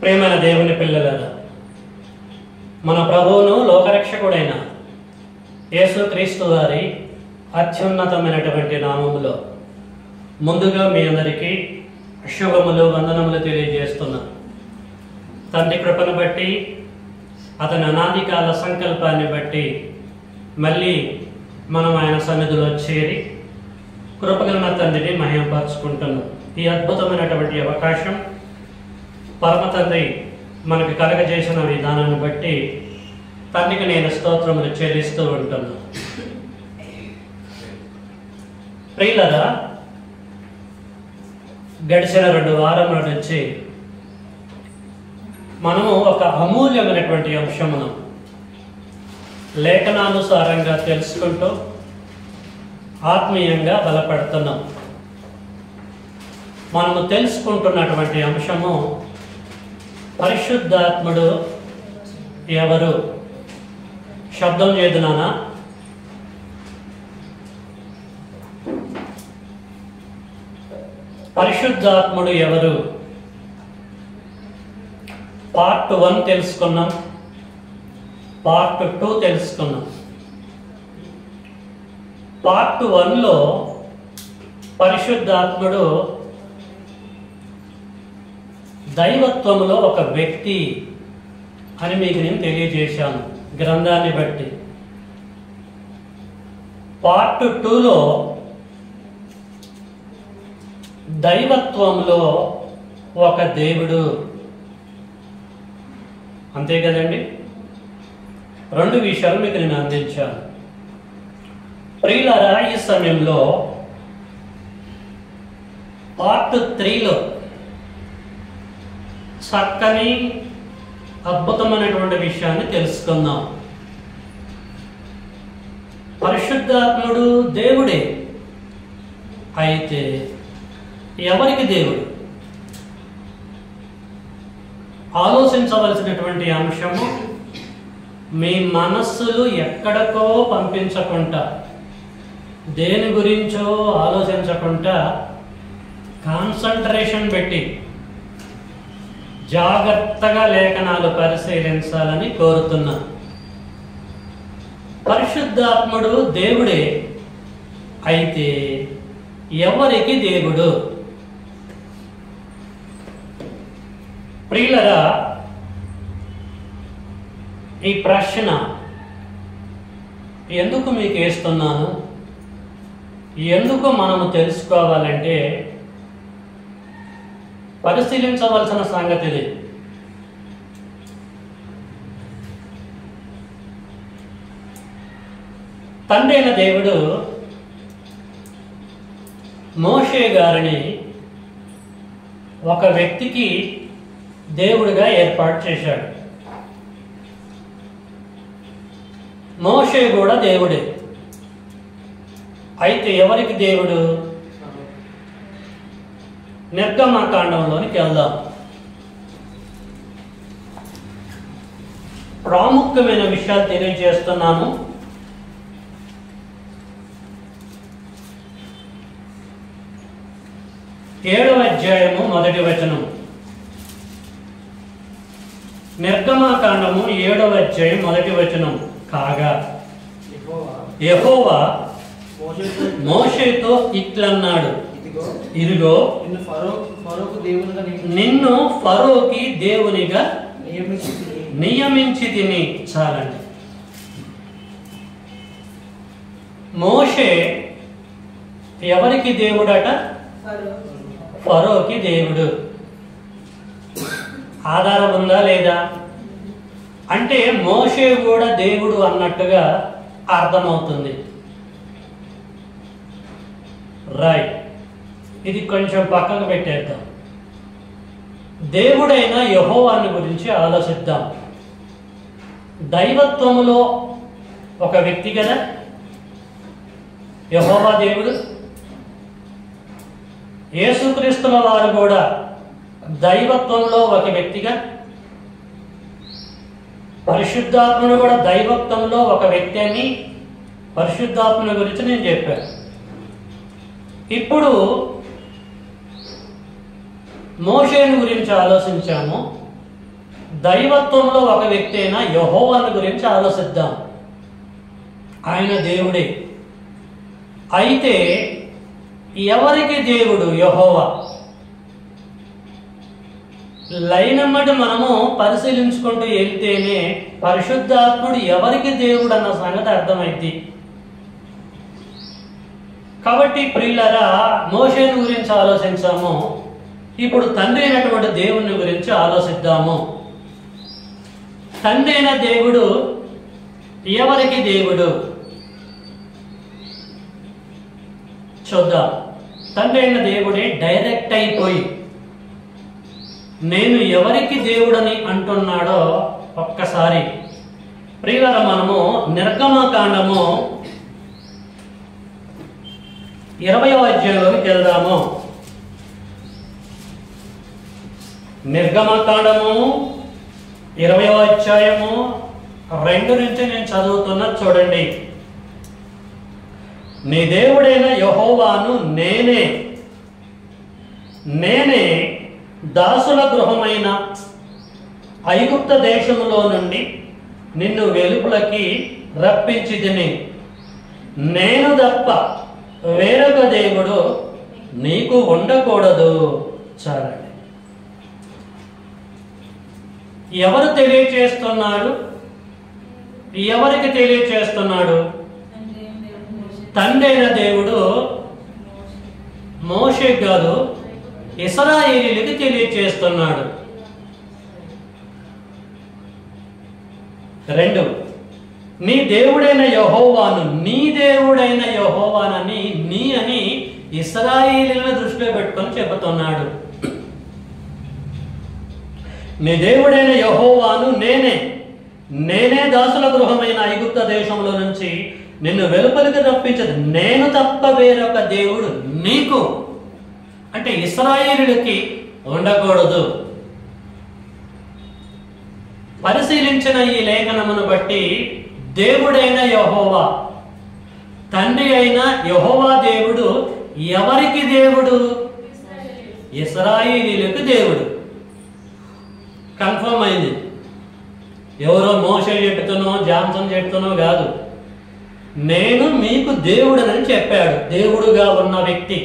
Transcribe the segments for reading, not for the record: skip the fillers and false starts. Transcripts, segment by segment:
ప్రేమైన దేవుని పిల్లలారా, మన ప్రభువును లోకరక్షకుడైన యేసుక్రీస్తు వారి అత్యున్నతమైనటువంటి నామములో ముందుగా మీ అందరికీ శుభములు, వందనములు తెలియజేస్తున్నా. తండ్రి కృపను బట్టి, అతని అనాది కాల సంకల్పాన్ని బట్టి మళ్ళీ మనం ఆయన సన్నిధిలో చేరి కృపగలన తండ్రిని మహిమపరుచుకుంటున్నాం. ఈ అద్భుతమైనటువంటి అవకాశం పరమ తండ్రి మనకు కలగజేసిన విధానాన్ని బట్టి తండ్రికి నేను స్తోత్రములు చెల్లిస్తూ ఉంటున్నాను. ప్రియులారా, గడిచిన 2 వారముల నుంచి మనము ఒక అమూల్యమైనటువంటి అంశమును లేఖనానుసారంగా తెలుసుకుంటూ ఆత్మీయంగా బలపడుతున్నాం. మనము తెలుసుకుంటున్నటువంటి అంశము పరిశుద్ధాత్ముడు ఎవరు? శబ్దం చేదునానా? పరిశుద్ధాత్ముడు ఎవరు? పార్ట్ 1 తెలుసుకున్నాం, పార్ట్ 2 తెలుసుకున్నాం. పార్ట్ 1లో పరిశుద్ధాత్ముడు దైవత్వములో ఒక వ్యక్తి అని మీకు నేను తెలియజేశాను గ్రంథాన్ని బట్టి. పార్ట్ 2లో దైవత్వంలో ఒక దేవుడు. అంతే కదండి? 2 విషయాలు మీకు నేను అందించాను. ప్రియులారా, ఈ సమయంలో పార్ట్ 3లో చక్కని అద్భుతమైనటువంటి విషయాన్ని తెలుసుకుందాం. పరిశుద్ధాత్ముడు దేవుడే, అయితే ఎవరికి దేవుడు? ఆలోచించవలసినటువంటి అంశము మీ మనస్సులు ఎక్కడికో పంపించకుండా, దేని గురించో ఆలోచించకుండా కాన్సంట్రేషన్ పెట్టి జాగ్రత్తగా లేఖనాలు పరిశీలించాలని కోరుతున్నా. పరిశుద్ధాత్ముడు దేవుడే, అయితే ఎవరికి దేవుడు? ప్రియులరా, ఈ ప్రశ్న ఎందుకు మీకు వేస్తున్నాను, ఎందుకు మనము తెలుసుకోవాలంటే పరిశీలించవలసిన సంగతి ఇది. తండ్రి అయిన దేవుడు మోషే గారిని ఒక వ్యక్తికి దేవుడిగా ఏర్పాటు చేశాడు. మోషే కూడా దేవుడే, అయితే ఎవరికి దేవుడు? నిర్గమకాండంలోనికి వెళ్దాం. ప్రాముఖ్యమైన విషయాలు తెలియజేస్తున్నాను. ఏడవ అధ్యాయము 1వ వచనం. నిర్గమకాండము 7వ అధ్యాయం 1వ వచనం. కాగా యెహోవా మోషేతో ఇట్లన్నాడు, ఇదిగో నిన్ను ఫరోకి దేవునిగా నియమించి తిని. చాలండి. మోషే ఎవరికి దేవుడట? ఫరోకి దేవుడు. ఆధారం ఉందా లేదా? అంటే మోషే కూడా దేవుడు అన్నట్టుగా అర్థమవుతుంది. రైట్, ఇది కొంచెం పక్కకు పెట్టేద్దాం. దేవుడైన యెహోవాని గురించి ఆలోచిద్దాం. దైవత్వములో ఒక వ్యక్తి కదా యెహోవా దేవుడు. యేసుక్రీస్తుల వారు కూడా దైవత్వంలో ఒక వ్యక్తిగా, పరిశుద్ధాత్ముడు కూడా దైవత్వంలో ఒక వ్యక్తి అని పరిశుద్ధాత్ముని గురించి నేను చెప్పాను. ఇప్పుడు మోషేను గురించి ఆలోచించాము. దైవత్వంలో ఒక వ్యక్తి అయిన యెహోవాను గురించి ఆలోచిద్దాం. ఆయన దేవుడే. అయితే ఎవరికి దేవుడు యెహోవా? లైన్ అన్నట్టు మనము పరిశీలించుకుంటూ వెళ్తేనే పరిశుద్ధాత్ముడు ఎవరికి దేవుడు అన్న సంగతి అర్థమైంది. కాబట్టి ప్రియులారా, మోషేను గురించి ఆలోచించాము. ఇప్పుడు తండ్రి అయినటువంటి దేవుని గురించి ఆలోచిద్దాము. తండ్రి అయిన దేవుడు ఎవరికి దేవుడు చూద్దాం. తండ్రి అయిన దేవుడే డైరెక్ట్ అయిపోయి నేను ఎవరికి దేవుడని అంటున్నాడో ఒక్కసారి ప్రియులారా మనము నిర్గమకాండము 20వ అధ్యాయంలోకి వెళ్దాము. నిర్గమకాండము 20వ అధ్యాయము 2 నుంచి నేను చదువుతున్నా చూడండి. నీ దేవుడైన యెహోవాను నేనే దాసుల గృహమైన ఐగుప్త దేశములో నుండి నిన్ను వెలుపలకి రప్పించితిని. నేను తప్ప వేరొక దేవుడు నీకు ఉండకూడదు. చాలండి. ఎవరు తెలియచేస్తున్నాడు? ఎవరికి తెలియచేస్తున్నాడు? తండ్రి అయిన దేవుడు మోషే కాదు, ఇశ్రాయేలీయులకు తెలియచేస్తున్నాడు. 2 నీ దేవుడైన యెహోవాను, నీ దేవుడైన యెహోవానని నీ అని ఇశ్రాయేలీయులను దృష్టిలో పెట్టుకొని చెబుతున్నాడు. నీ దేవుడైన యెహోవాను నేనే దాసుల గృహమైన ఐగుప్త దేశంలో నుంచి నిన్ను వెలుపలికి రప్పించదు. నేను తప్ప వేరొక దేవుడు నీకు అంటే ఇశ్రాయేలీయులకి ఉండకూడదు. పరిశీలించిన ఈ లేఖనమును బట్టి దేవుడైన యెహోవా, తండ్రి అయిన యెహోవా దేవుడు ఎవరికి దేవుడు? ఇశ్రాయేలీయులకు దేవుడు. కన్ఫర్మ్ అయింది. ఎవరో మోషే చెప్తునో జాన్సన్ చెప్తునో కాదు, నేను మీకు దేవుడనని చెప్పాడు. దేవుడుగా ఉన్న వ్యక్తి,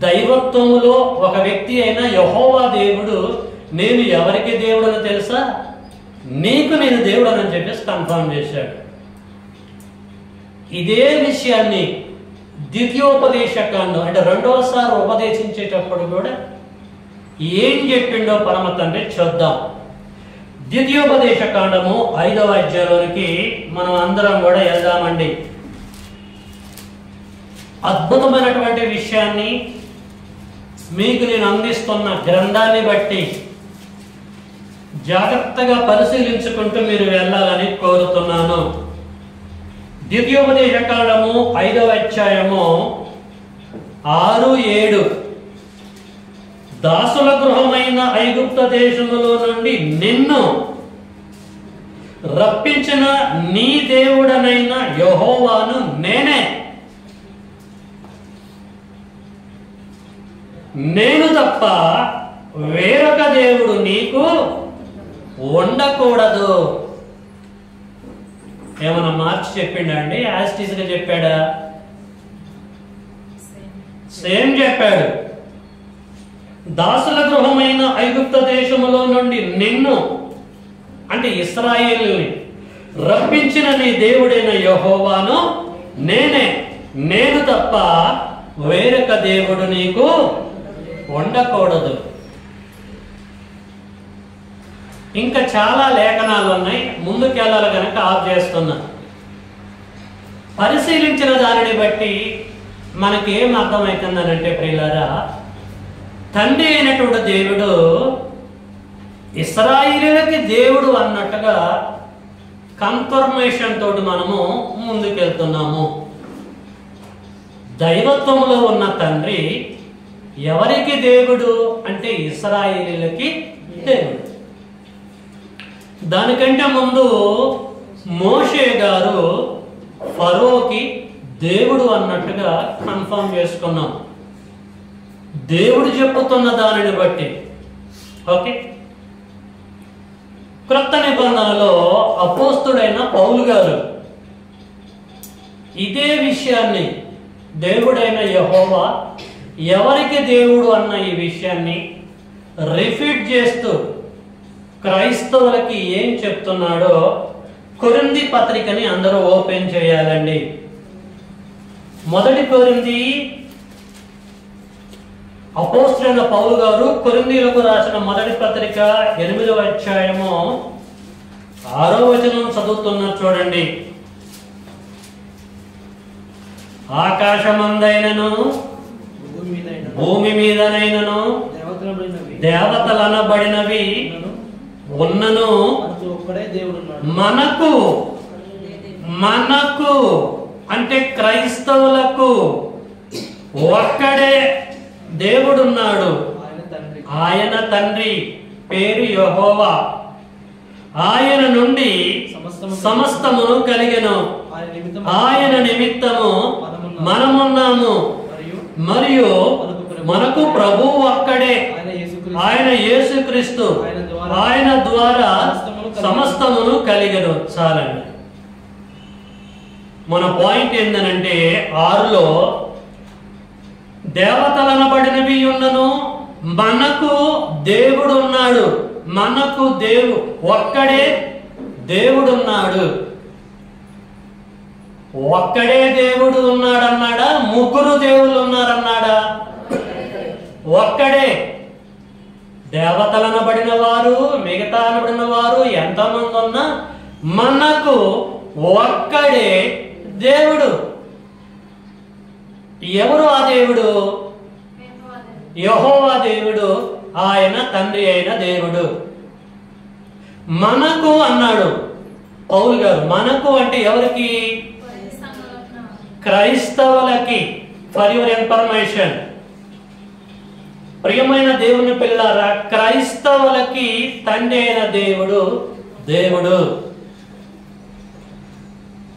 దైవత్వములో ఒక వ్యక్తి అయిన యెహోవా దేవుడు నేను ఎవరికి దేవుడని తెలుసా? నీకు నేను దేవుడనని చెప్పేసి కన్ఫర్మ్ చేశాడు. ఇదే విషయాన్ని ద్వితీయోపదేశకాండం అంటే 2వసారి ఉపదేశించేటప్పుడు కూడా ఏం చెప్పిండో పరమ తండ్రి చూద్దాం. ద్వితీయోపదేశకాండము 5వ అధ్యాయంలోనికి మనం అందరం కూడా వెళ్దామండి. అద్భుతమైనటువంటి విషయాన్ని మీకు నేను అందిస్తున్న గ్రంథాన్ని బట్టి జాగ్రత్తగా పరిశీలించుకుంటూ మీరు వెళ్ళాలని కోరుతున్నాను. ద్వితీయోపదేశకాండము 5వ అధ్యాయము 6, 7 దాసుల గృహమైన ఐగుప్త దేశములో నుండి నిన్ను రప్పించిన నీ దేవుడనైన యెహోవాను నేను తప్ప వేరొక దేవుడు నీకు ఉండకూడదు. ఏమన్నా మార్చి చెప్పిండా అండి? యాస్టీస్గా చెప్పాడా? సేమ్ చెప్పాడు. దాసుల గృహమైన ఐగుప్త దేశములో నుండి నిన్ను అంటే ఇశ్రాయేలుని రప్పించిన నీ దేవుడైన యెహోవాను నేను తప్ప వేరొక దేవుడు నీకు ఉండకూడదు. ఇంకా చాలా లేఖనాలు ఉన్నాయి, ముందుకెళ్ళాలి కనుక ఆఫ్ చేస్తున్నా. పరిశీలించిన దానిని బట్టి మనకి ఏం అర్థమవుతుందనంటే ప్రియులారా, తండ్రి అయినటువంటి దేవుడు ఇశ్రాయేలీయులకి దేవుడు అన్నట్టుగా కన్ఫర్మేషన్ తోటి మనము ముందుకెళ్తున్నాము. దైవత్వములో ఉన్న తండ్రి ఎవరికి దేవుడు అంటే ఇశ్రాయేలీయులకి దేవుడు. దానికంటే ముందు మోషే గారు ఫరోకి దేవుడు అన్నట్టుగా కన్ఫర్మ్ చేసుకున్నాం, దేవుడు చెప్పుతున్న దానిని బట్టి. ఓకే, క్రొత్త నిబంధనలో అపోస్తుడైన పౌలు గారు ఇదే విషయాన్ని దేవుడైన యెహోవా ఎవరికి దేవుడు అన్న ఈ విషయాన్ని రిపీట్ చేస్తూ క్రైస్తవులకి ఏం చెప్తున్నాడో కొరింథీ పత్రికని అందరూ ఓపెన్ చేయాలండి. మొదటి కొరింథీ అపోస్తలుడైన పౌలు గారు కొరింథీయులకు రాసిన మొదటి పత్రిక 8వ అధ్యాయము 6వ వచనం చదువుతున్నారు చూడండి. ఆకాశమందైనను భూమి మీదనైనను దేవతలనబడినవి ఉన్నను మనకు మనకు అంటే క్రైస్తవులకు ఒక్కడే దేవుడున్నాడు. ఆయన తండ్రి పేరు యెహోవా. ఆయన నుండి సమస్తమును కలిగెను. ఆయన నిమిత్తము మనమున్నాము. మరియు మనకు ప్రభువు ఒక్కడే, ఆయన యేసుక్రీస్తు. ఆయన ద్వారా సమస్తమును కలిగెను. చాలండి. మన పాయింట్ ఏంటంటే 6లో దేవతలనబడినవి ఉన్నను మనకు దేవుడు ఉన్నాడు. మనకు ఒక్కడే దేవుడున్నాడు. ఒక్కడే దేవుడు ఉన్నాడన్నాడా? ముగ్గురు దేవుళ్ళు ఉన్నారన్నాడా? ఒక్కడే. దేవతలనబడిన వారు మిగతా అనబడిన వారు ఎంతమంది ఉన్నా మనకు ఒక్కడే దేవుడు. ఎవరు ఆ దేవుడు? యెహోవా దేవుడు. ఆయన తండ్రి అయిన దేవుడు. మనకు అన్నాడు పౌలు గారు. మనకు అంటే ఎవరికి? క్రైస్తవులకి. ఫర్ యువర్ ఇన్ఫర్మేషన్, ప్రియమైన దేవుని పిల్లారా, క్రైస్తవులకి తండ్రి అయిన దేవుడు దేవుడు.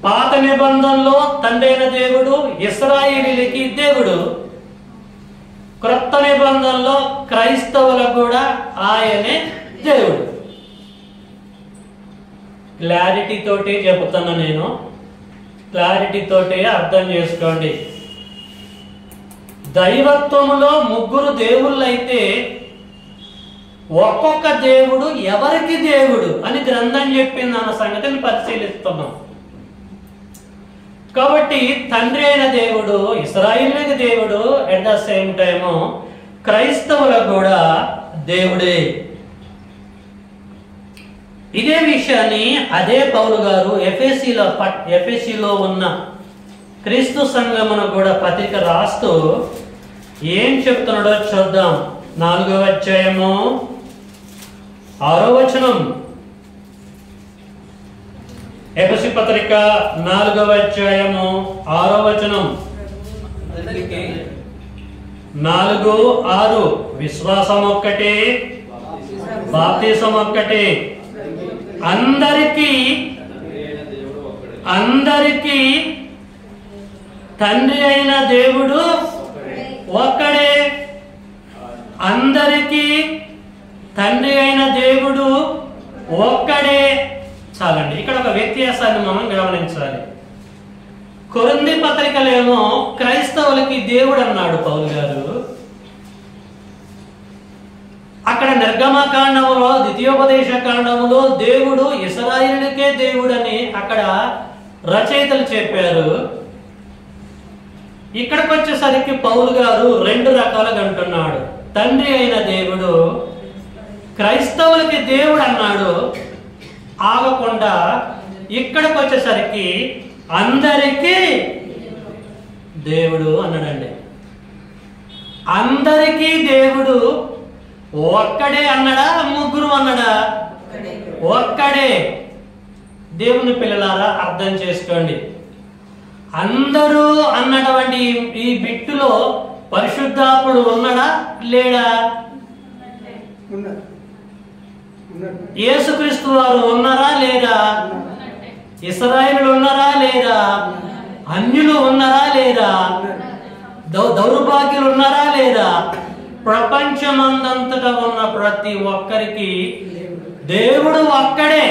పాత నిబంధనలో తండ్రి అయిన దేవుడు ఇశ్రాయేలీయులకి దేవుడు. క్రొత్త నిబంధనలో క్రైస్తవులకు కూడా ఆయనే దేవుడు. క్లారిటీ తోటి చెబుతున్నా నేను. క్లారిటీ తోటి అర్థం చేసుకోండి. దైవత్వములో ముగ్గురు దేవుళ్ళు అయితే ఒక్కొక్క దేవుడు ఎవరికి దేవుడు అని గ్రంథం చెప్పింది అన్న సంగతిని పరిశీలిస్తున్నాం. కాబట్టి తండ్రి అయిన దేవుడు ఇశ్రాయేలుకి దేవుడు, అట్ ద సేమ్ టైము క్రైస్తవులకు కూడా దేవుడే. ఇదే విషయాన్ని అదే పౌలు గారు ఎఫెసీలో ఉన్న క్రీస్తు సంఘమును కూడా పత్రిక రాస్తూ ఏం చెప్తున్నాడో చూద్దాం. 4వ అధ్యాయము 6వ వచనం. ఎఫెసీ పత్రిక 4వ అధ్యాయము 6వ వచనం. 4:6 విశ్వాసం ఒక్కటే, బాప్తిసం ఒక్కటే, అందరికీ తండ్రి అయిన దేవుడు ఒక్కడే. అందరికీ తండ్రి అయిన దేవుడు ఒక్కడే. చాలండి. ఇక్కడ ఒక వ్యత్యాసాన్ని మనం గమనించాలి. కొరింథీ పత్రికలేమో క్రైస్తవులకి దేవుడు అన్నాడు పౌలు గారు. అక్కడ నిర్గమకాండములో, ద్వితీయోపదేశ కాండములో దేవుడు ఇశ్రాయేలుకే దేవుడని అక్కడ రచయితలు చెప్పారు. ఇక్కడికి వచ్చేసరికి పౌలు గారు 2 రకాలుగా అంటున్నాడు. తండ్రి అయిన దేవుడు క్రైస్తవులకి దేవుడు అన్నాడు. ఆగకుండా ఇక్కడికి వచ్చేసరికి అందరికీ దేవుడు అన్నాడండి. అందరికీ దేవుడు ఒక్కడే అన్నాడా? ముగ్గురు అన్నాడా? ఒక్కడే. దేవుని పిల్లలారా అర్థం చేసుకోండి. అందరూ అన్నటువంటి ఈ బిట్టులో పరిశుద్ధాత్ముడు ఉన్నాడా లేడా? యేసుక్రీస్తు వారు ఉన్నారా లేరా? ఇశ్రాయేలు ఉన్నారా లేరా? అన్యులు ఉన్నారా లేరా? దౌర్భాగ్యులు ఉన్నారా లేరా? ప్రపంచమందంతటా ఉన్న ప్రతి ఒక్కరికి దేవుడు ఒక్కడే,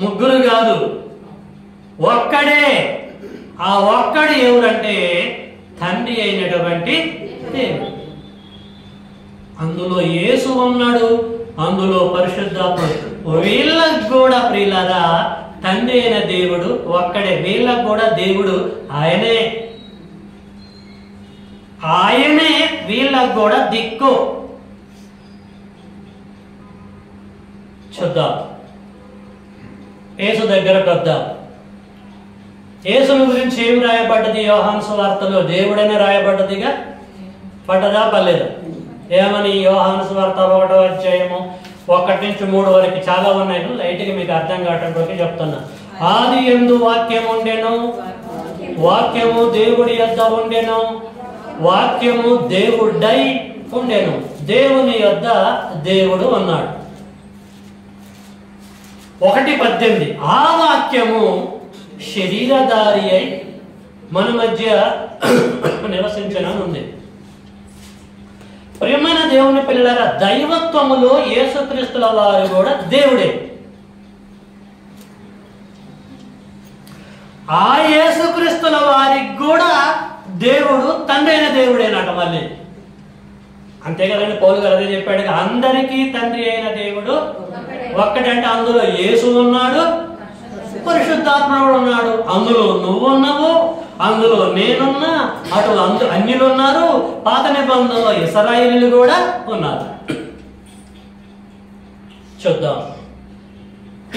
ముగ్గురు కాదు, ఒక్కడే. ఆ ఒక్కడు ఎవరంటే తండ్రి అయినటువంటి దేవుడు. అందులో యేసు ఉన్నాడు, అందులో పరిశుద్ధాత్ముడు. వీళ్ళకు కూడా ప్రియులారా తండ్రి అయిన దేవుడు ఒక్కడే. వీళ్ళకు కూడా దేవుడు ఆయనే. ఆయనే వీళ్ళకు కూడా దిక్కు. చూద్దాం, యేసు దగ్గరకు వద్దాం. యేసుని గురించి ఏం రాయబడ్డది యోహాను సువార్తలో? దేవుడనే రాయబడ్డదిగా, పడ్డదా పర్లేదా? ఏమని? యోహాను సువార్త 1వ అధ్యాయము 1 నుంచి 3 వరకు చాలా ఉన్నాయి. లైట్గా మీకు అర్థం కావడానికి చెప్తున్నా. ఆది యందు వాక్యం ఉండెను, వాక్యము దేవుడి యొద్ద ఉండెను, వాక్యము దేవుడై ఉండెను, దేవుని యొద్ద దేవుడు ఉన్నాడు. 1:18 ఆ వాక్యము శరీరధారి అయి మన మధ్య నివసించనని ఉంది. ప్రియమైన దేవుని పిల్లలారా, దైవత్వములో యేసుక్రీస్తుల వారు కూడా దేవుడే. ఆ యేసుక్రీస్తుల వారికి కూడా దేవుడు తండ్రి అయిన దేవుడేనట. మళ్ళీ అంతే కదండి, పౌలు గారు అదే చెప్పాడు, అందరికీ తండ్రి అయిన దేవుడు ఒక్కటంటే అందులో యేసు ఉన్నాడు, పరిశుద్ధాత్ముడు ఉన్నాడు. అందులో నువ్వు ఉన్నావు, అందులో నేనున్నా, అటు అన్యులు ఉన్నారు, పాత నిబంధనలో ఇశ్రాయేలీయులు కూడా ఉన్నారు. చూద్దాం,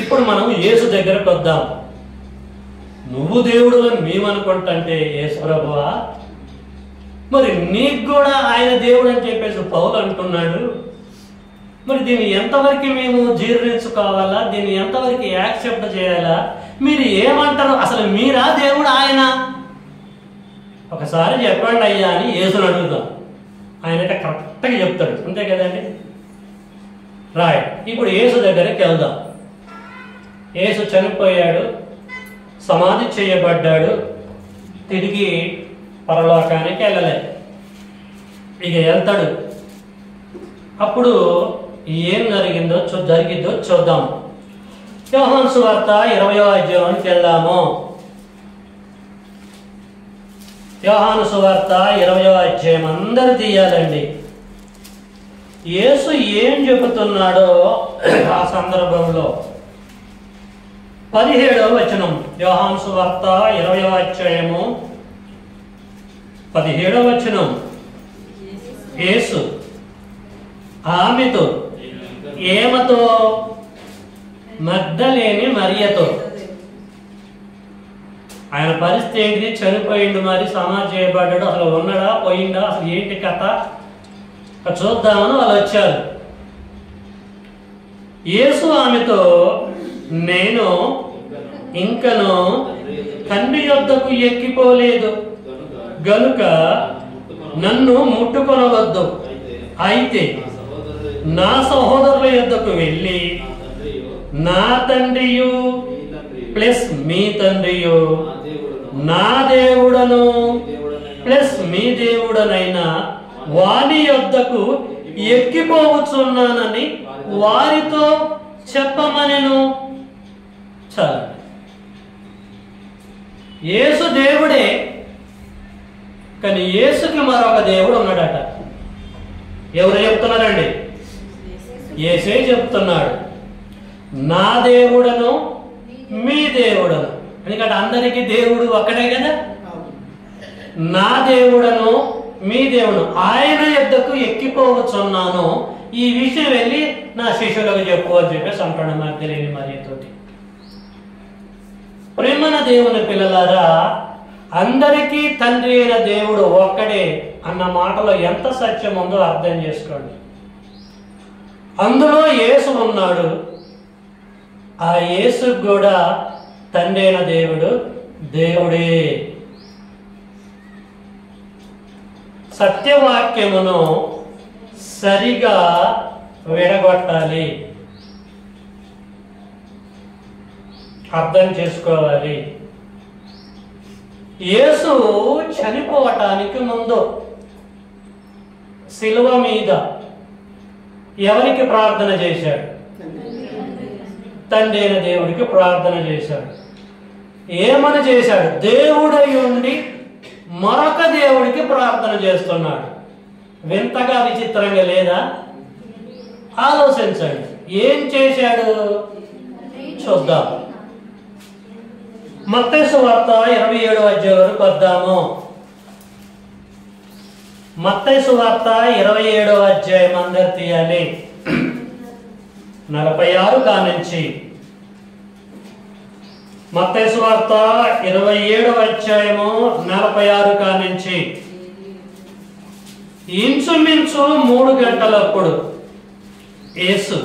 ఇప్పుడు మనం యేసు దగ్గరకు వద్దాం. నువ్వు దేవుడు అని మేమనుకుంటే యేసు ప్రభువా, మరి నీకు కూడా ఆయన దేవుడు అని చెప్పేసి పౌలు అంటున్నాడు. మరి దీన్ని ఎంతవరకు మేము జీర్ణించుకోవాలా? దీన్ని ఎంతవరకు యాక్సెప్ట్ చేయాలా? మీరు ఏమంటారు? అసలు మీరా దేవుడు ఆయన? ఒకసారి చెప్పండి అయ్యా అని యేసుని అడుగుదాం. ఆయనైతే కరెక్ట్గా చెప్తాడు, అంతే కదండి. రైట్, ఇప్పుడు యేసు దగ్గరికి వెళ్దాం. యేసు చనిపోయాడు, సమాధి చేయబడ్డాడు, తిరిగి పరలోకానికి వెళ్ళలేదు. ఇక వెళ్తాడు. అప్పుడు ఏం జరిగిందో చూద్దాం. యోహాను సువార్త 20వ అధ్యాయానికి వెళ్దాము. యోహాను సువార్త 20వ అధ్యాయం అందరూ తీయాలండి. యేసు ఏం చెబుతున్నాడో ఆ సందర్భంలో 17వ వచనం. యోహాను సువార్త 20వ అధ్యాయము 17వ వచనం. యేసు ఆమెతో, ఏమతో? మగ్దలేని మరియతో. ఆయన పరిస్థితి ఏంటి? చనిపోయిండు, మరి సమాధి చేయబడ్డాడు. అసలు ఉన్నాడా, పోయిండా, అసలు ఏంటి కథ చూద్దామని వాళ్ళు వచ్చారు. యేసు ఆమెతో, నేను ఇంకను తండ్రి యొద్దకు ఎక్కిపోలేదు గనుక నన్ను ముట్టుకొనవద్దు. అయితే నా సహోదరుల యొద్దకు వెళ్ళి నా తండ్రియు ప్లస్ మీ తండ్రియు, నా దేవుడను ప్లస్ మీ దేవుడనైనా వాని యొద్దకు ఎక్కిపోవచ్చున్నానని వారితో చెప్పమనెను. చాలు. యేసు దేవుడే, కానీ యేసుకి మరొక దేవుడు ఉన్నాడట. ఎవరు చెప్తున్నారండి? యేసే చెప్తున్నాడు, నా దేవుడను మీ దేవుడను. ఎందుకంటే అందరికీ దేవుడు ఒక్కడే కదా. నా దేవుడను మీ దేవుడు, ఆయన యొద్దకు ఎక్కిపోవచ్చున్నాను, ఈ విషయం వెళ్ళి నా శిష్యులకు చెప్పు అని చెప్పేసి అంటాడు మగ్దలేని మరియతోటి. ప్రేమన దేవుని పిల్లలారా, అందరికీ తండ్రి అయిన దేవుడు ఒక్కడే అన్న మాటలో ఎంత సత్యం ఉందో అర్థం చేసుకోండి. అందులో యేసు ఉన్నాడు, ఆ యేసుకు కూడా తండ్రి అయిన దేవుడు దేవుడే. సత్యవాక్యమును సరిగా విడగొట్టాలి, అర్థం చేసుకోవాలి. యేసు చనిపోవటానికి ముందు శిలువ మీద ఎవరికి ప్రార్థన చేశాడు? తండ్రి అయిన దేవుడికి ప్రార్థన చేశాడు. ఏమని చేశాడు? దేవుడై ఉండి మరొక దేవుడికి ప్రార్థన చేస్తున్నాడు. వింతగా విచిత్రంగా లేదా? ఆలోచించండి. ఏం చేశాడు చూద్దాం. మత్తయి సువార్త 27వ అధ్యాయం వరకు వద్దాము. మత్తయి సువార్త 27వ అధ్యాయం అందరు తీయాలి. 46 కానుంచి. మత్తయి సువార్త 27వ అధ్యాయము 46 కానుంచి. ఇంచుమించు 3 గంటలప్పుడు యేసు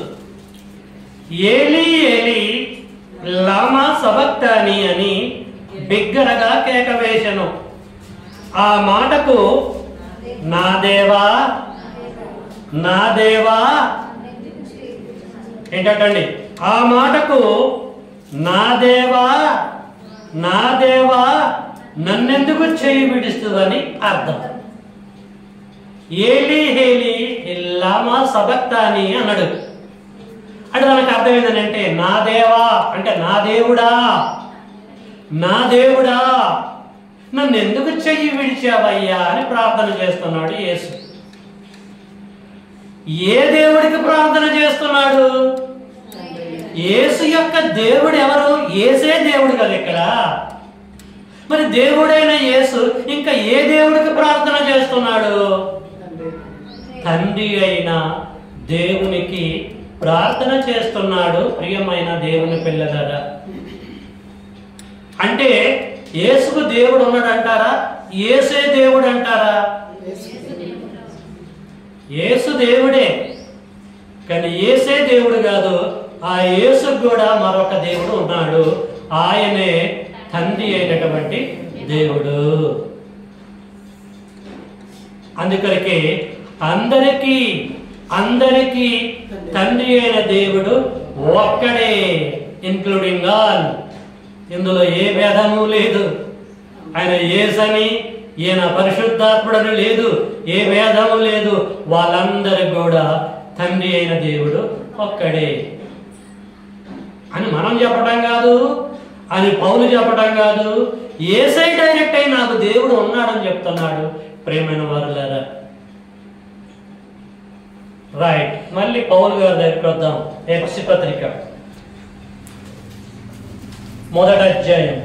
ఏలీ ఏలీ లామా సబక్తాని అని బిగ్గరగా కేక వేసెను. ఆ మాటకు నా దేవా నా దేవా ఏంటండి? ఆ మాటకు నా దేవా నా దేవా నన్నెందుకు చేయి విడుస్తుందని అర్థం. ఏలీ హేలీ లామా సబక్తాని అన్నాడు. అంటే దానికి అర్థం ఏంటంటే నా దేవా అంటే నా దేవుడా నా దేవుడా నన్ను ఎందుకు చెయ్యి విడిచావయ్యా అని ప్రార్థన చేస్తున్నాడు యేసు. ఏ దేవుడికి ప్రార్థన చేస్తున్నాడు? యేసు యొక్క దేవుడు ఎవరు? యేసే దేవుడు కదా ఇక్కడ. మరి దేవుడైన యేసు ఇంకా ఏ దేవుడికి ప్రార్థన చేస్తున్నాడు? తండ్రి అయిన దేవునికి ప్రార్థన చేస్తున్నాడు. ప్రియమైన దేవుని పిల్లలారా, అంటే యేసుకు దేవుడు ఉన్నాడు అంటారా? యేసే దేవుడు అంటారా? యేసు దేవుడే, కానీ యేసే దేవుడు కాదు. ఆ యేసుకు కూడా మరొక దేవుడు ఉన్నాడు. ఆయనే తండ్రి అయినటువంటి దేవుడు. అందుకొరకే అందరికీ తండ్రి అయిన దేవుడు ఒక్కడే, ఇన్క్లూడింగ్ ఆల్. ఇందులో ఏ భేదము లేదు. ఆయన యేసని ఈయన పరిశుద్ధాత్ముడని లేదు, ఏ భేదము లేదు. వాళ్ళందరికీ కూడా తండ్రి అయిన దేవుడు ఒక్కడే అని మనం చెప్పడం కాదు, అని పౌలు చెప్పడం కాదు. యేసే డైరెక్ట్ అయి నాకు దేవుడు ఉన్నాడని చెప్తున్నాడు. ప్రేమైన వారులారా, రైట్. మళ్ళీ పౌలు గారి దగ్గరికి వద్దాం. ఎఫెసీ పత్రిక 1వ అధ్యాయం.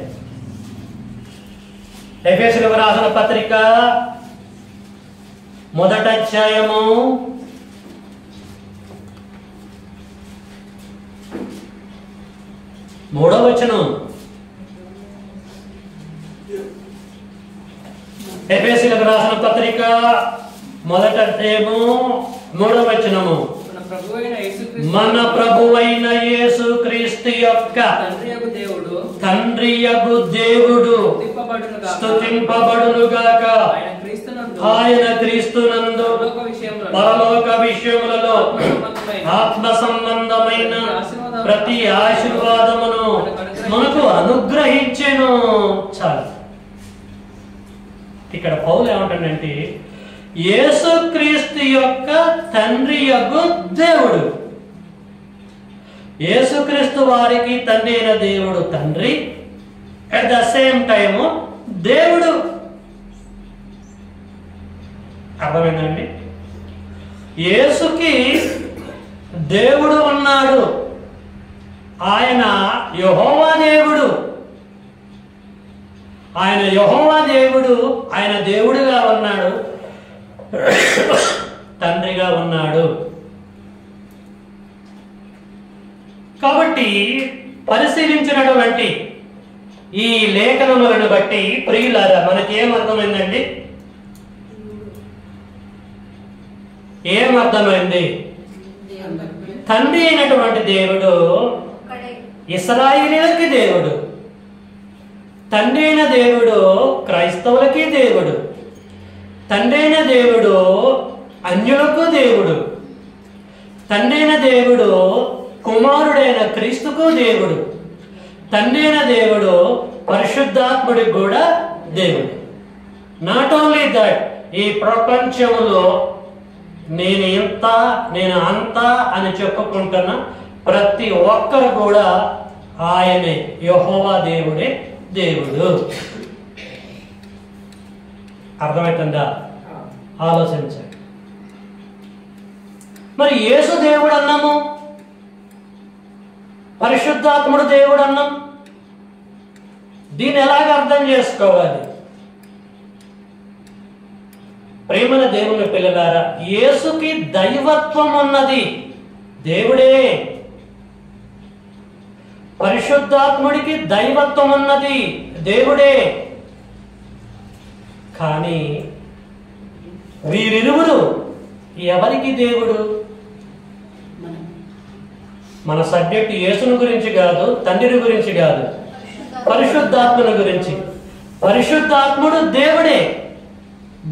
ఎఫెసీయులకు రాసిన పత్రిక 1వ అధ్యాయము 3వ వచనం. ఎఫెసీయులకు రాసిన పత్రిక 1వ అధ్యాయము 3వ వచనము. మన ప్రభువైన యేసుక్రీస్తు యొక్క తండ్రియగు దేవుడు స్తుతింపబడునుగాక. ఆయన క్రీస్తునందు పరలోక విషయములలో ఆత్మ సంబంధమైన ప్రతి ఆశీర్వాదమును మనకు అనుగ్రహించెను. చాలు. ఇక్కడ పౌలు ఏమంటాడంటే యేసుక్రీస్తు యొక్క తండ్రి యొక్క దేవుడు. యేసుక్రీస్తు వారికి తండ్రి అయిన దేవుడు తండ్రి, అట్ ద సేమ్ టైము దేవుడు. అర్థమైందండి? యేసుకి దేవుడు ఉన్నాడు. ఆయన యెహోవా దేవుడు. ఆయన యెహోవా దేవుడు. ఆయన దేవుడుగా ఉన్నాడు, తండ్రిగా ఉన్నాడు. కాబట్టి పరిశీలించినటువంటి ఈ లేఖనములను బట్టి ప్రియులారా మనకేమర్థమైందండి? ఏమర్థమైంది? తండ్రి అయినటువంటి దేవుడు ఇశ్రాయేలీయులకి దేవుడు, తండ్రి అయిన దేవుడు క్రైస్తవులకి దేవుడు, తండ్రి అయిన దేవుడు అన్యులకు దేవుడు, తండ్రి అయిన దేవుడు కుమారుడైన క్రీస్తుకు దేవుడు, తండ్రి అయిన దేవుడు పరిశుద్ధాత్ముడికి కూడా దేవుడు. నాట్ ఓన్లీ దట్, ఈ ప్రపంచంలో నేను ఇంత నేను అంత అని చెప్పుకుంటున్న ప్రతి ఒక్కరు కూడా ఆయనే, యెహోవా దేవుడే దేవుడు. అర్థమవుతుందా? ఆలోచించండి. మరి యేసు దేవుడు అన్నాము, పరిశుద్ధాత్ముడు దేవుడు అన్నాం. దీన్ని ఎలాగ అర్థం చేసుకోవాలి? ప్రేమన దేవుని పిల్లలారా, యేసుకి దైవత్వం ఉన్నది, దేవుడే. పరిశుద్ధాత్ముడికి దైవత్వం ఉన్నది, దేవుడే. కానీ వీరిరువురు ఎవరికి దేవుడు? మన సబ్జెక్ట్ యేసుని గురించి కాదు, తండ్రి గురించి కాదు, పరిశుద్ధాత్మని గురించి. పరిశుద్ధాత్ముడు దేవుడే.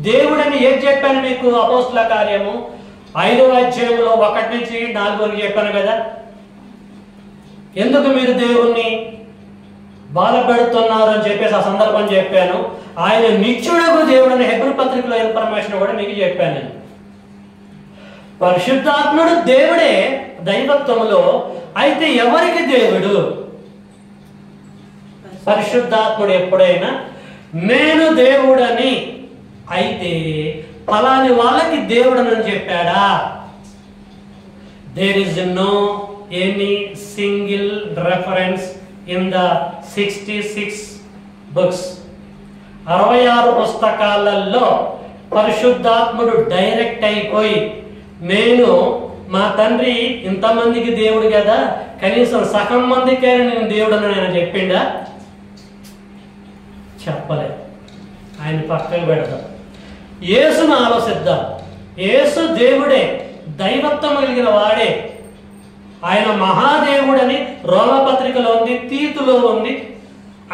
దేవుడని ఏం చెప్పాను మీకు? అపోస్తల కార్యము 5వ అధ్యాయంలో 1 నుంచి 4 వరకు చెప్పాను కదా. ఎందుకు మీరు దేవుణ్ణి బాధపెడుతున్నారు అని చెప్పేసి ఆ సందర్భం చెప్పాను. ఆయన నిత్యుడగు దేవుడని హెబ్రీ పత్రికలో ఇన్ఫర్మేషన్ కూడా మీకు చెప్పాను నేను. పరిశుద్ధాత్ముడు దేవుడే దైవత్వంలో. అయితే ఎవరికి దేవుడు? పరిశుద్ధాత్ముడు ఎప్పుడైనా నేను దేవుడని అయితే ఫలాని వాళ్ళకి దేవుడని చెప్పాడా? There is no any single reference in the 66 books. 66 పుస్తకాలలో పరిశుద్ధాత్ముడు డైరెక్ట్ అయిపోయి నేను మా తండ్రి ఇంతమందికి దేవుడు కదా, కనీసం సగం మందికైనా నేను దేవుడని ఆయన చెప్పిండా? చెప్పలే. ఆయన పక్కకు పెడదాం. యేసును ఆలోచిద్దాం. యేసు దేవుడే, దైవత్వం కలిగిన వాడే. ఆయన మహాదేవుడని రోమపత్రికలో ఉంది, తీతులో ఉంది,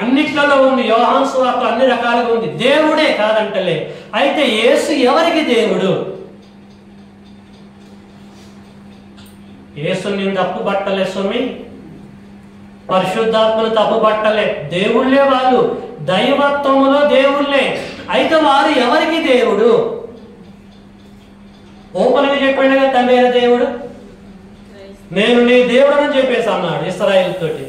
అన్నిట్లలో ఉంది, యోహాను సువార్త అన్ని రకాలుగా ఉంది. దేవుడే కాదంటలే. అయితే యేసు ఎవరికి దేవుడు? యేసు నేను తప్పు పట్టలే స్వామి, పరిశుద్ధాత్మను తప్పు పట్టలే. దేవుళ్ళే వాళ్ళు, దైవత్వములో దేవుళ్ళే. అయితే వారు ఎవరికి దేవుడు? ఓపెన్గా చెప్పాడు కదా తండ్రి అయిన దేవుడు. నేను నీ దేవుడు అని చెప్పేసి అన్నాడు ఇశ్రాయేలు తోటి.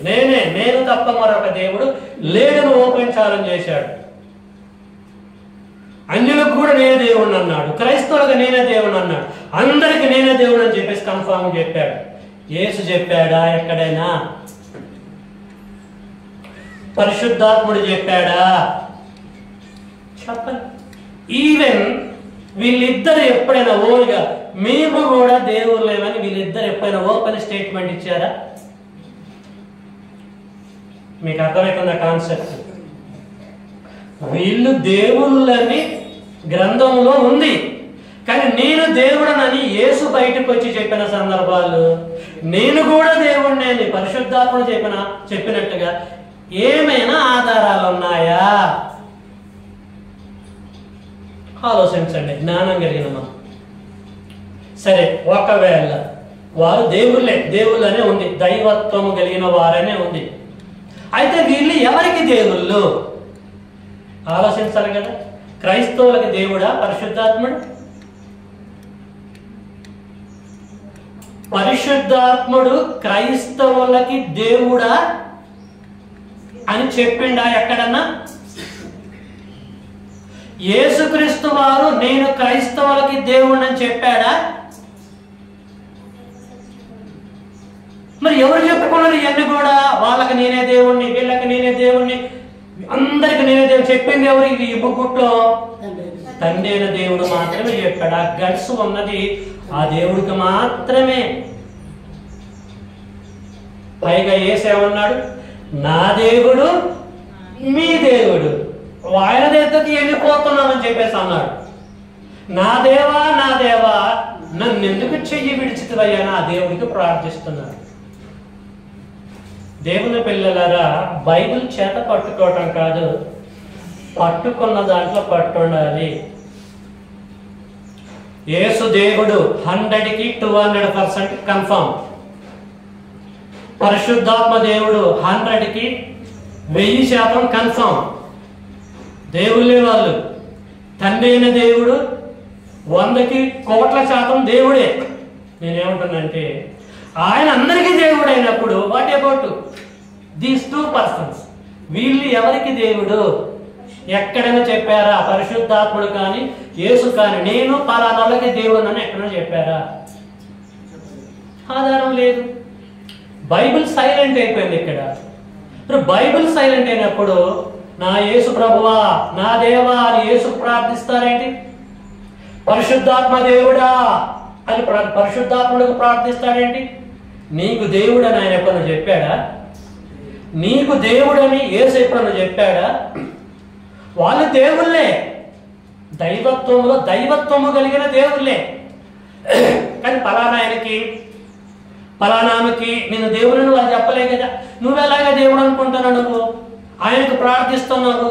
నేను తప్ప మరొక దేవుడు లేడని ఓపెన్ ఛాలెంజ్ చేశాడు. అన్యులకు కూడా నేనే దేవుడు అన్నాడు, క్రైస్తవులకు నేనే దేవుడు అన్నాడు, అందరికి నేనే దేవుడు అని చెప్పేసి కన్ఫామ్ చెప్పాడు. యేసు చెప్పాడా ఎక్కడైనా? పరిశుద్ధాత్ముడు చెప్పాడా? చెప్పండి. ఈవెన్ వీళ్ళిద్దరు ఎప్పుడైనా ఓన్గా మేము కూడా దేవుళ్ళేమని వీళ్ళిద్దరు ఎప్పుడైనా ఓపెన్ స్టేట్మెంట్ ఇచ్చారా? మీకు అర్థమవుతుందా కాన్సెప్ట్? వీళ్ళు దేవుళ్ళని గ్రంథంలో ఉంది, కానీ నేను దేవుడనని యేసు బయటకు వచ్చి చెప్పిన సందర్భాలు, నేను కూడా దేవుడిని అని పరిశుద్ధాత్ముడు చెప్పినట్టుగా ఏమైనా ఆధారాలు ఉన్నాయా? ఆలోచించండి, జ్ఞానం కలిగిన మనం. సరే, ఒకవేళ వారు దేవుళ్ళనే ఉంది, దైవత్వము కలిగిన వారనే ఉంది. అయితే వీళ్ళు ఎవరికి దేవుళ్ళు? ఆలోచించాలి కదా. క్రైస్తవులకి దేవుడా పరిశుద్ధాత్ముడు? పరిశుద్ధాత్ముడు క్రైస్తవులకి దేవుడా అని చెప్పిండా ఎక్కడన్నా? యేసుక్రీస్తు వారు నేను క్రైస్తవులకి దేవుడు అని చెప్పాడా? మరి ఎవరు చెప్పుకున్నారు ఇవన్నీ కూడా? వాళ్ళకి నేనే దేవుణ్ణి, వీళ్ళకి నేనే దేవుణ్ణి, అందరికి నేనే దేవుడు చెప్పింది ఎవరు? ఈ బుక్కుట్లో తండ్రి అయిన దేవుడు మాత్రమే చెప్పాడు. ఆ గట్స్ ఉన్నది ఆ దేవుడికి మాత్రమే. పైగా ఏసేమన్నాడు? నా దేవుడు మీ దేవుడు, ఆయన దగ్గరికి వెళ్ళిపోతున్నామని చెప్పేసి అన్నాడు. నా దేవా నన్ను ఎందుకు చెయ్యి విడిచితివయ్యా నా దేవుడికి ప్రార్థిస్తున్నాడు. దేవుని పిల్లలారా, బైబిల్ చేత పట్టుకోవటం కాదు, పట్టుకున్న దాంట్లో పట్టుండాలి. యేసు దేవుడు 100కి 200% కన్ఫర్మ్. పరిశుద్ధాత్మ దేవుడు 100కి 1000% కన్ఫర్మ్. దేవుళ్ళే వాళ్ళు. తండ్రి అయిన దేవుడు 100కి 1,00,00,000% దేవుడే. నేనేమంటున్నానంటే ఆయన అందరికీ దేవుడు అయినప్పుడు వాట్ అబౌట్ దీస్ 2 పర్సన్స్? వీళ్ళు ఎవరికి దేవుడు? ఎక్కడైనా చెప్పారా? పరిశుద్ధాత్ముడు కానీ యేసు కానీ నేను పలానాలకి దేవుడు అని ఎక్కడైనా చెప్పారా? ఆధారం లేదు. బైబిల్ సైలెంట్ అయిపోయింది ఇక్కడ. బైబిల్ సైలెంట్ అయినప్పుడు నా యేసు ప్రభువా, నా దేవా అని యేసు ప్రార్థిస్తారేంటి? పరిశుద్ధాత్మ దేవుడా అని పరిశుద్ధాత్ముడికి ప్రార్థిస్తాడేంటి? నీకు దేవుడని ఆయన ఎప్పుడన్నా చెప్పాడా? నీకు దేవుడని యేసు ఎప్పుడన్నా చెప్పాడా? వాళ్ళు దేవుళ్ళే, దైవత్వంలో దైవత్వము కలిగిన దేవుళ్ళే. కానీ పలానాయనకి పలానామెకి నేను దేవుడిని వాళ్ళు చెప్పలే కదా. నువ్వెలాగా దేవుడు అనుకుంటున్నావు? నువ్వు ఆయనకు ప్రార్థిస్తున్నావు.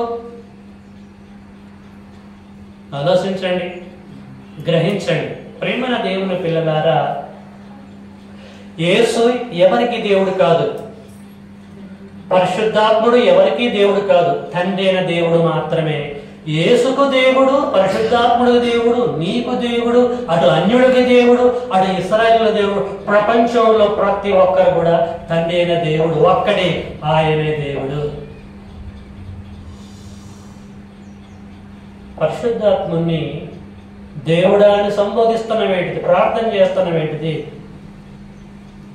ఆలోచించండి, గ్రహించండి. ప్రేమన దేవుని పిల్లలారా, యేసు ఎవరికి దేవుడు కాదు, పరిశుద్ధాత్ముడు ఎవరికి దేవుడు కాదు, తండ్రి అయిన దేవుడు మాత్రమే. యేసుకు దేవుడు, పరిశుద్ధాత్ముడికి దేవుడు, నీకు దేవుడు, అటు అన్యుడికి దేవుడు, అటు ఇశ్రాయేలు దేవుడు. ప్రపంచంలో ప్రతి ఒక్కరు కూడా తండ్రి అయిన దేవుడు ఒక్కడే, ఆయనే దేవుడు. పరిశుద్ధాత్ముని దేవుడా అని సంబోధిస్తున్నవేంటిది? ప్రార్థన చేస్తున్నవేంటిది?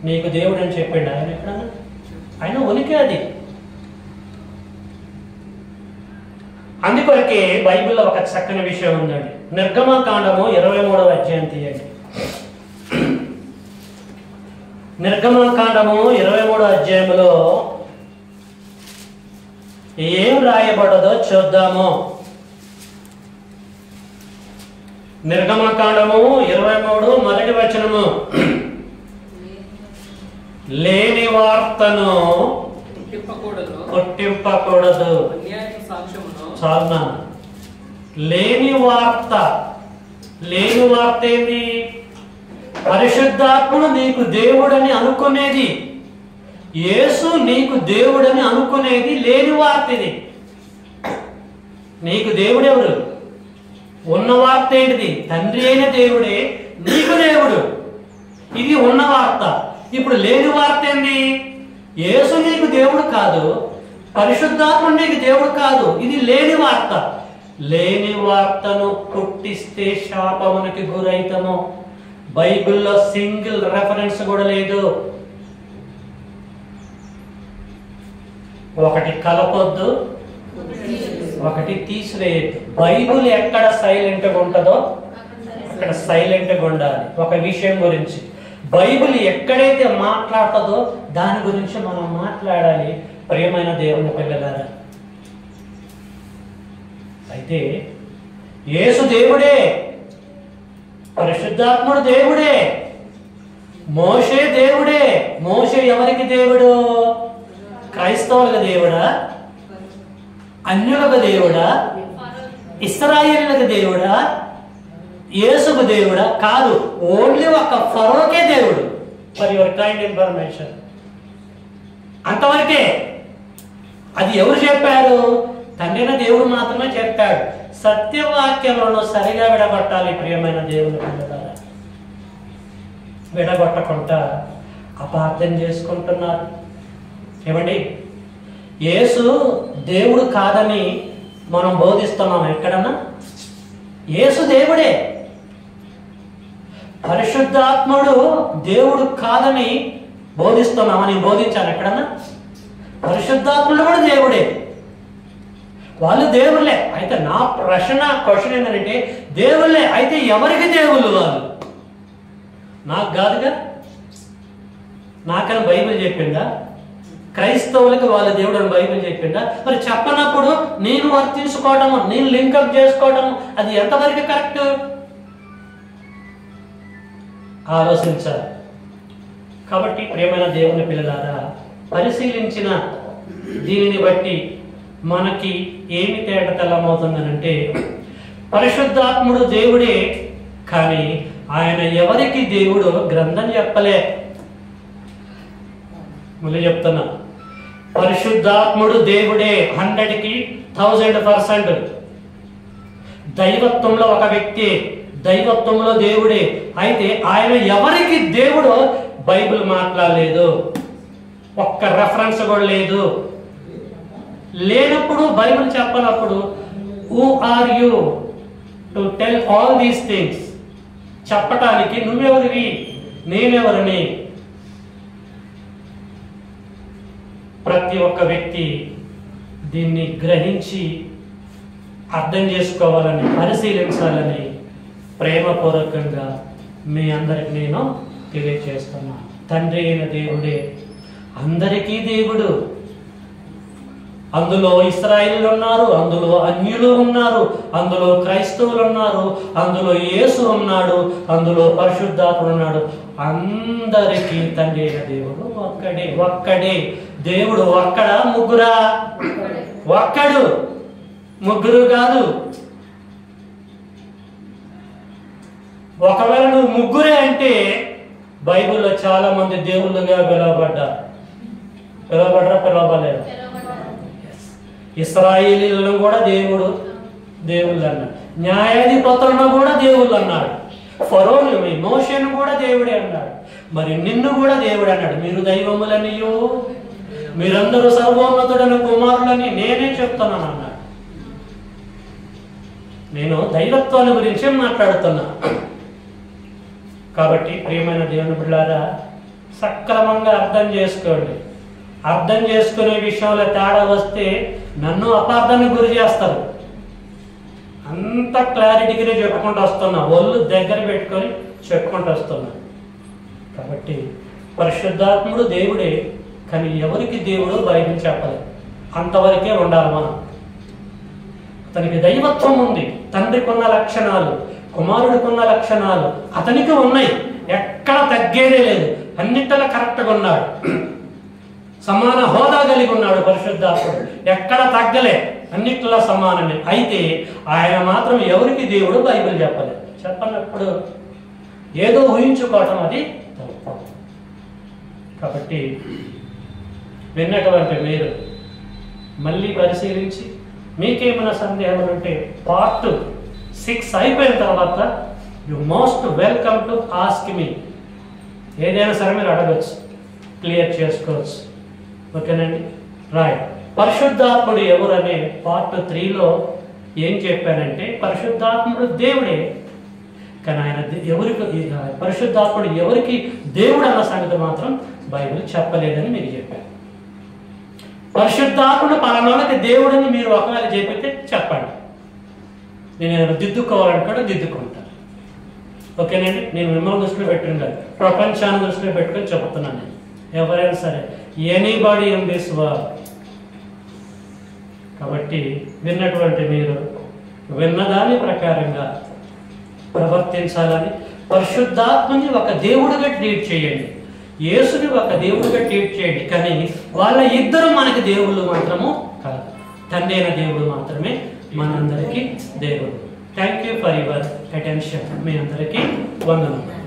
నీకు దేవుడు అని చెప్పిండు ఆయన ఎక్కడన్నా? ఆయన ఉనికి అది. అందుకొరకే బైబిల్లో ఒక చక్కని విషయం ఉందండి. నిర్గమకాండము 23వ అధ్యాయం తీయండి. నిర్గమకాండము 23వ అధ్యాయంలో ఏం రాయబడదో చూద్దాము. నిర్గమకాండము 23 మొదటి వచనము. లేని వార్తను పుట్టింపకూడదు. చాలునా? లేని వార్త. లేని వార్త ఏంది? పరిశుద్ధాత్ముడు నీకు దేవుడని అనుకునేది, యేసు నీకు దేవుడని అనుకునేది లేని వార్త ఇది. నీకు దేవుడెవరు? ఉన్న వార్త ఏంటిది? తండ్రి అయిన దేవుడే నీకు దేవుడు. ఇది ఉన్న వార్త. ఇప్పుడు లేని వార్త ఏంది? యేసు నీకు దేవుడు కాదు, పరిశుద్ధాత్ముడు నీకు దేవుడు కాదు. ఇది లేని వార్త. లేని వార్తను పుట్టిస్తే శాపమునికి గురైతము. బైబిల్లో సింగిల్ రెఫరెన్స్ కూడా లేదు. ఒకటి కలపొద్దు, ఒకటి తీసివేయద్దు. బైబిల్ ఎక్కడ సైలెంట్గా ఉంటుందో అక్కడ సైలెంట్గా ఉండాలి. ఒక విషయం గురించి బైబిల్ ఎక్కడైతే మాట్లాడుతుందో దాని గురించి మనం మాట్లాడాలి. ప్రియమైన దేవుని పిల్లలారా, అయితే యేసు దేవుడే, పరిశుద్ధాత్ముడు దేవుడే, మోషే దేవుడే. మోషే ఎవరికి దేవుడు? క్రైస్తవులకు దేవుడా? అన్యులకు దేవుడా? ఇశ్రాయేలులకు దేవుడా? యేసుకు దేవుడా? కాదు, ఓన్లీ ఒక ఫరోకే దేవుడు. For your kind information. అంతవరకే. అది ఎవరు చెప్పారు? తండ్రిన దేవుడు మాత్రమే చెప్పాడు. సత్యవాక్యంలో సరిగా విడగొట్టాలి. ప్రియమైన దేవుని పిల్లలారా, విడగొట్టకుండా అపార్థం చేసుకుంటున్నారు. ఏమండి, యేసు దేవుడు కాదని మనం బోధిస్తున్నాం ఎక్కడన్నా? యేసు దేవుడే. పరిశుద్ధాత్ముడు దేవుడు కాదని బోధిస్తున్నామా? నేను బోధించాను ఎక్కడన్నా? పరిశుద్ధాత్ముడు కూడా దేవుడే, వాళ్ళు దేవుళ్ళే. అయితే నా క్వశ్చన్ ఏంటంటే, దేవుళ్ళే అయితే ఎవరికి దేవుళ్ళు వాళ్ళు? నాకు కాదుగా. నాకని బైబిల్ చెప్పిందా? క్రైస్తవులకి వాళ్ళ దేవుడు అని బైబిల్ చెప్పిందా? మరి చెప్పనప్పుడు నేను వర్తించుకోవటము, నేను లింకప్ చేసుకోవటము, అది ఎంతవరకు కరెక్ట్? ఆలోచించాలి. కాబట్టి ప్రియమైన దేవుని పిల్లలారా, పరిశీలించిన దీనిని బట్టి మనకి ఏమి తేడా తెల్లమవుతుందనంటే, పరిశుద్ధాత్ముడు దేవుడే, కానీ ఆయన ఎవరికి దేవుడు గ్రంథం చెప్పలే. మళ్ళీ చెప్తున్నా, పరిశుద్ధాత్ముడు దేవుడే 100కి 1000%. దైవత్వంలో ఒక వ్యక్తి, దైవత్వంలో దేవుడే. అయితే ఆయన ఎవరికి దేవుడో బైబిల్ మాట్లాడలేదు, ఒక్క రెఫరెన్స్ కూడా లేదు. లేనప్పుడు బైబిల్ చెప్పనప్పుడు who are you to tell all these things? చెప్పటానికి నువ్వెవరివి, నేనెవరిని? ప్రతి ఒక్క వ్యక్తి దీన్ని గ్రహించి అర్థం చేసుకోవాలని, పరిశీలించాలని ప్రేమపూర్వకంగా మీ అందరికి నేను తెలియజేస్తున్నాను. తండ్రి అయిన దేవుడే అందరికీ దేవుడు. అందులో ఇశ్రాయేలీయులు ఉన్నారు, అందులో అన్యులు ఉన్నారు, అందులో క్రైస్తవులు ఉన్నారు, అందులో యేసు ఉన్నాడు, అందులో పరిశుద్ధాత్ముడు ఉన్నాడు. అందరికీ తండ్రి అయిన దేవుడు ఒక్కడే. ఒక్కడే దేవుడు. ఒక్కడా ముగ్గురా? ఒక్కడు, ముగ్గురు కాదు. ఒకవేళ నువ్వు ముగ్గురే అంటే బైబిల్లో చాలా మంది దేవుళ్ళుగా పిలువబడ్డారు. పిలవబడలేరు. ఇశ్రాయేలీయులను కూడా దేవుళ్ళు అన్నాడు. న్యాయాధిపతులను కూడా దేవుళ్ళు అన్నాడు. ఫరోను మోషేను కూడా దేవుడే అన్నాడు. మరి నిన్ను కూడా దేవుడు అన్నాడు. మీరు దైవములనియో, మీరందరూ సర్వోన్నతుడైన కుమారులని నేనే చెప్తున్నాను అన్నాడు. నేను దైవత్వాన్ని గురించి మాట్లాడుతున్నా. కాబట్టి ప్రియమైన దేవుని బిడ్డలారా, సక్రమంగా అర్థం చేసుకోండి. అర్థం చేసుకునే విషయంలో తేడా వస్తే నన్ను అపార్థానికి గురి చేస్తారు. అంత క్లారిటీగానే చెప్పుకుంటూ వస్తున్నా, ఒళ్ళు దగ్గర పెట్టుకొని చెప్పుకుంటూ వస్తున్నా. కాబట్టి పరిశుద్ధాత్ముడు దేవుడే, కానీ ఎవరికి దేవుడు బైబిల్ చెప్పలేదు. అంతవరకే ఉండాలి మనం. అతనికి దైవత్వం ఉంది, తండ్రికి ఉన్న లక్షణాలు, కుమారుడికి ఉన్న లక్షణాలు అతనికి ఉన్నాయి. ఎక్కడ తగ్గేదే లేదు, అన్నిటిలో కరెక్ట్గా ఉన్నాడు. సమాన హోదా కలిగి ఉన్నాడు పరిశుద్ధాత్ముడు. ఎక్కడ తగ్గలే, అన్నిటిలో సమానమే. అయితే ఆయన మాత్రం ఎవరికి దేవుడు బైబిల్ చెప్పలేదు. చెప్పనప్పుడు ఏదో ఊహించుకోవటం అది తప్పు. కాబట్టి విన్నటువంటి మీరు మళ్ళీ పరిశీలించి మీకేమైనా సందేహాలు ఉంటే పార్ట్ 6 అయిపోయిన తర్వాత you most welcome to ask me. ఏదైనా సరే మీరు అడగచ్చు, క్లియర్ చేసుకోవచ్చు. ఓకేనండి. రైట్. పరిశుద్ధాత్ముడు ఎవరనే పార్ట్ 3లో ఏం చెప్పానంటే పరిశుద్ధాత్ముడు దేవుడే, కానీ ఆయన ఎవరికి పరిశుద్ధాత్ముడు ఎవరికి దేవుడు అన్న సంగతి మాత్రం బైబిల్ చెప్పలేదని మీకు చెప్పాను. పరిశుద్ధాత్ముడు పలానాకి దేవుడని మీరు ఒకవేళ చెప్పితే చెప్పండి, నేను ఏదైనా దిద్దుకోవాలనుకుంటే దిద్దుకుంటాను. ఓకేనండి. నేను మిమ్మల్ని దృష్టిలో పెట్టుకుని ప్రపంచాన్ని దృష్టిలో పెట్టుకొని చెప్తున్నాను. నేను ఎవరైనా సరే, ఎనీబడి ఇన్ దిస్ వరల్డ్. కాబట్టి విన్నటువంటి మీరు విన్నదాని ప్రకారంగా ప్రవర్తించాలని, పరిశుద్ధాత్మని ఒక దేవుడిగా ట్రీట్ చేయండి, యేసుని ఒక దేవుడిగా ట్రీట్ చేయండి. కానీ వాళ్ళ ఇద్దరు మనకి దేవుళ్ళు మాత్రము కాదు, తండ్రి అయిన దేవుడు మాత్రమే మనందరికీ దేవుడు. Thank you for your attention. మీ అందరికీ వందనములు.